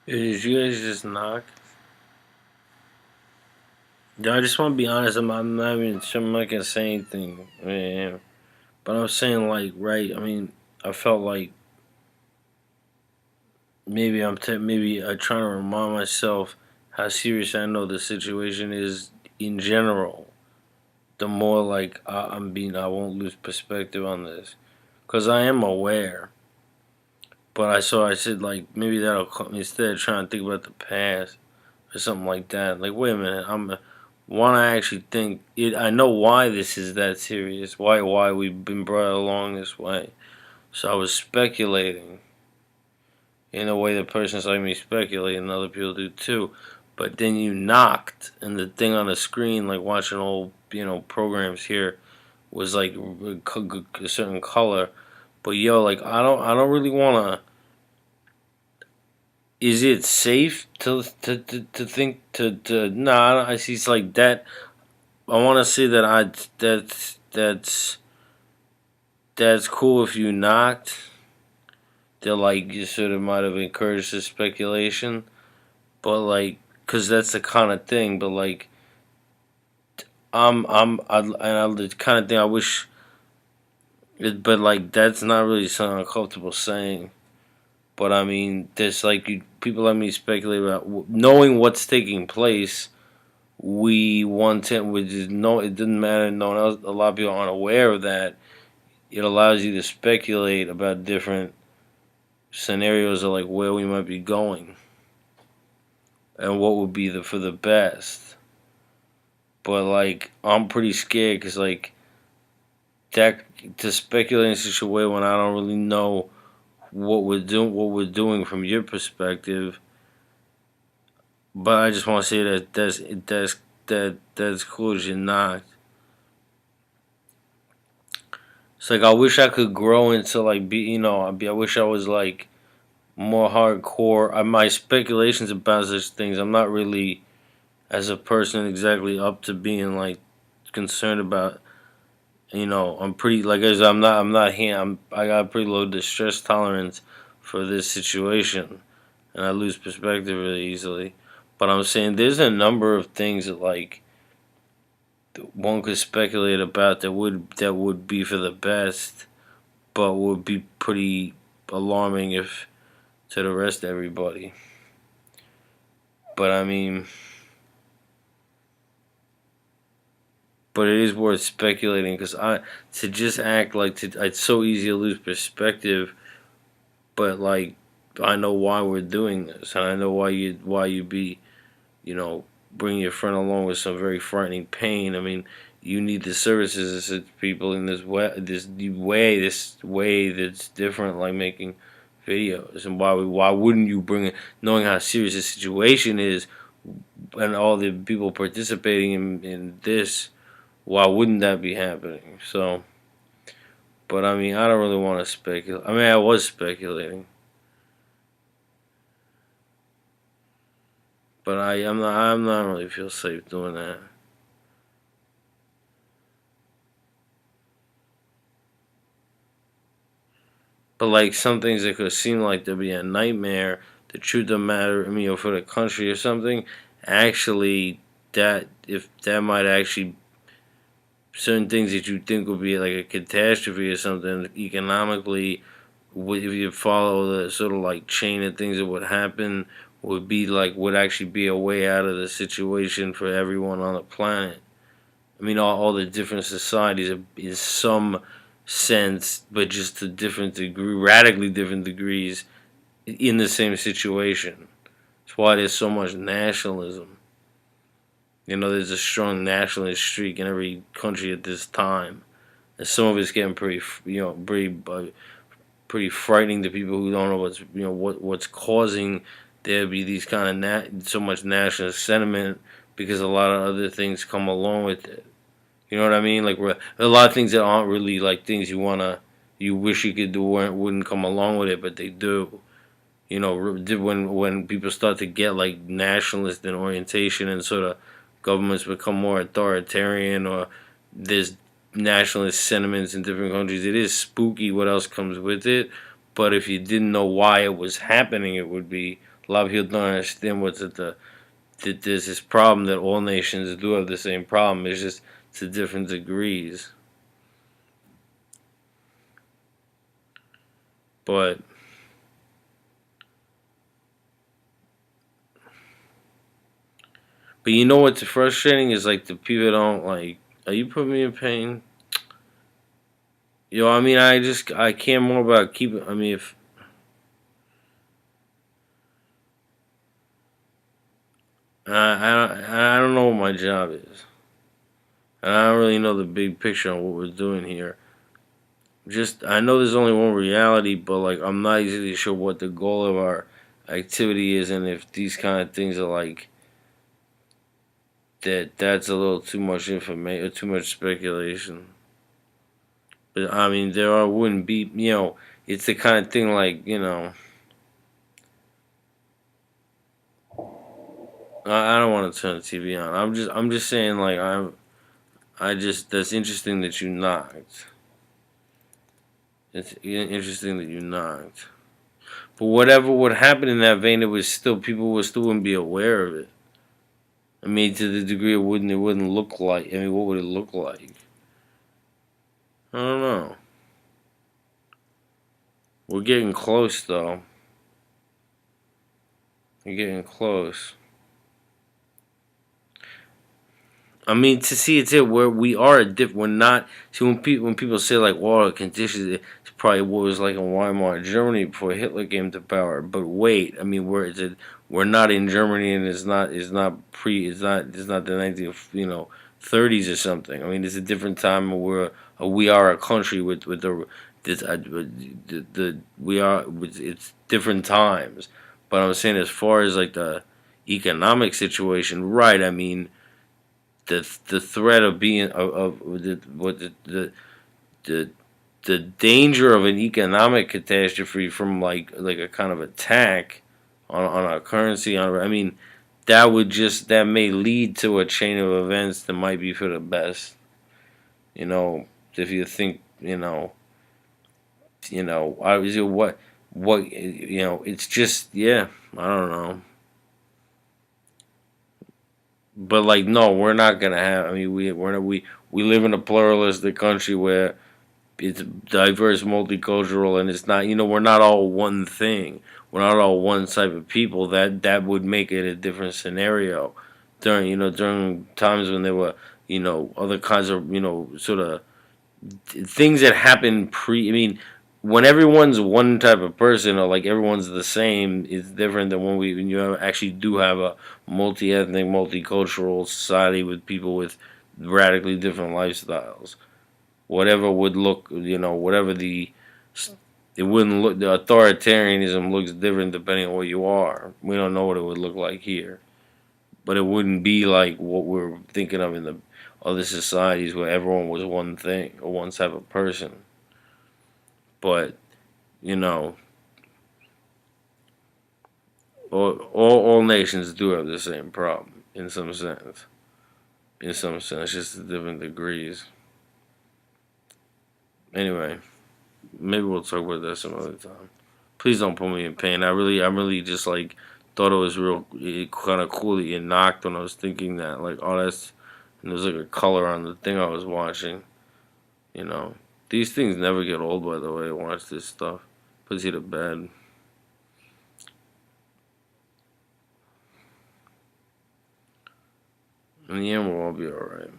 Did you guys just knock? Yeah, I just want to be honest. I'm not even. I'm not gonna say anything, man. But I'm saying like, right? I mean, I felt like maybe I trying to remind myself how serious I know the situation is in general. The more like I won't lose perspective on this because I am aware. But I said like maybe that'll come instead of trying to think about the past or something like that. Like, wait a minute, I'm want to actually think it. I know why this is that serious. Why we've been brought along this way. So I was speculating in a way that persons like me speculate, and other people do too. But then you knocked, and the thing on the screen, like watching old programs here, was like a certain color. But yo, like I don't really wanna. Is it safe to think to nah? I see. It's like that. I want to say that that's cool if you knocked. That like you sort of might have encouraged the speculation, but like, cause that's the kind of thing. But like, the kind of thing I wish. But like, that's not really something I'm comfortable saying. But I mean, there's like people let me speculate about knowing what's taking place. We want to, which is no, it didn't matter. No one else, a lot of people aren't aware of that. It allows you to speculate about different scenarios of like where we might be going and what would be the for the best. But like I'm pretty scared because like that to speculate in such a way when I don't really know what we're doing from your perspective. But I just want to say that that's cool as you're not. It's like I wish I could grow into like I wish I was like more hardcore. My speculations about such things. I'm not really as a person exactly up to being like concerned about. I'm pretty like as I'm not here. I got pretty low distress tolerance for this situation, and I lose perspective really easily. But I'm saying there's a number of things that like one could speculate about that would be for the best, but would be pretty alarming if to the rest of everybody. But I mean, but it is worth speculating because I to just act like it's so easy to lose perspective. But like I know why we're doing this, and I know why you be you know bring your friend along with some very frightening pain. I mean, you need the services of people in this way that's different, like making videos. And why wouldn't you bring it, knowing how serious the situation is, and all the people participating in this? Why wouldn't that be happening? So, but I mean, I don't really want to speculate. I mean, I was speculating, but I'm not really feel safe doing that. But like some things that could seem like to be a nightmare, the truth of the matter, I mean, for the country or something, actually, that if that might actually certain things that you think would be like a catastrophe or something economically, if you follow the sort of like chain of things that would happen, would actually be a way out of the situation for everyone on the planet. I mean, all the different societies in some sense, but just to different degree, radically different degrees, in the same situation. That's why there's so much nationalism. There's a strong nationalist streak in every country at this time, and some of it's getting pretty frightening to people who don't know what's causing there to be these kind of so much national sentiment because a lot of other things come along with it. You know what I mean? Like a lot of things that aren't really like things you wish you could do wouldn't come along with it, but they do. When people start to get like nationalist in orientation and sort of governments become more authoritarian or there's nationalist sentiments in different countries, it is spooky what else comes with it. But if you didn't know why it was happening, it would be a lot of people don't understand that there's this problem that all nations do have the same problem. It's just to different degrees. But you know what's frustrating is like the people don't like. Are you putting me in pain? I mean, I care more about keeping. I mean, if I don't know what my job is, and I don't really know the big picture on what we're doing here. Just I know there's only one reality, but like I'm not exactly sure what the goal of our activity is, and if these kind of things are like that's a little too much information, too much speculation. But I mean, wouldn't be, it's the kind of thing like, I don't want to turn the TV on. I'm just saying like that's interesting that you knocked. It's interesting that you knocked. But whatever would happen in that vein, people would still wouldn't be aware of it. I mean, to the degree it wouldn't look like. I mean, what would it look like? I don't know. We're getting close though. We're getting close. I mean, to see it's it where we are a different. We're not. See, when people say like, "Well, the conditions," it's probably what it was like in Weimar Germany before Hitler came to power. But wait, I mean, we're not in Germany, and it's not the 1930s or something. I mean, it's a different time. We are a country with we are it's different times. But I'm saying as far as like the economic situation, right? I mean the threat of being of the the danger of an economic catastrophe from like a kind of attack on our currency I mean that may lead to a chain of events that might be for the best, if you think, obviously what it's just, yeah, I don't know. But like, no, we're not gonna have. I mean, we live in a pluralistic country where it's diverse, multicultural, and it's not. We're not all one thing. We're not all one type of people. That would make it a different scenario. During times when there were other kinds of sort of things that happen I mean, when everyone's one type of person or like everyone's the same, it's different than when you actually do have a multi-ethnic, multicultural society with people with radically different lifestyles. Whatever would look, whatever it wouldn't look. The authoritarianism looks different depending on where you are. We don't know what it would look like here, but it wouldn't be like what we're thinking of in the other societies where everyone was one thing or one type of person. But you know, all nations do have the same problem in some sense. In some sense, just to different degrees. Anyway, maybe we'll talk about that some other time. Please don't put me in pain. I'm really just like thought it was real kind of cool that you knocked when I was thinking that. Like, oh, and there's like a color on the thing I was watching. You know, these things never get old. By the way, watch this stuff. Puts you to bed. In the end, we'll all be alright.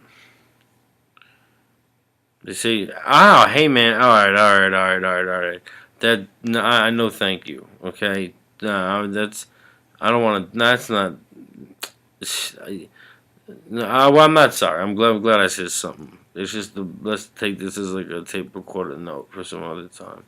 They say, "Oh, hey man, all right. That no, I know, thank you. Okay, no, that's I don't want to. That's not. No, well, I'm not sorry. I'm glad I said something. It's just let's take this as like a tape recorder note for some other time.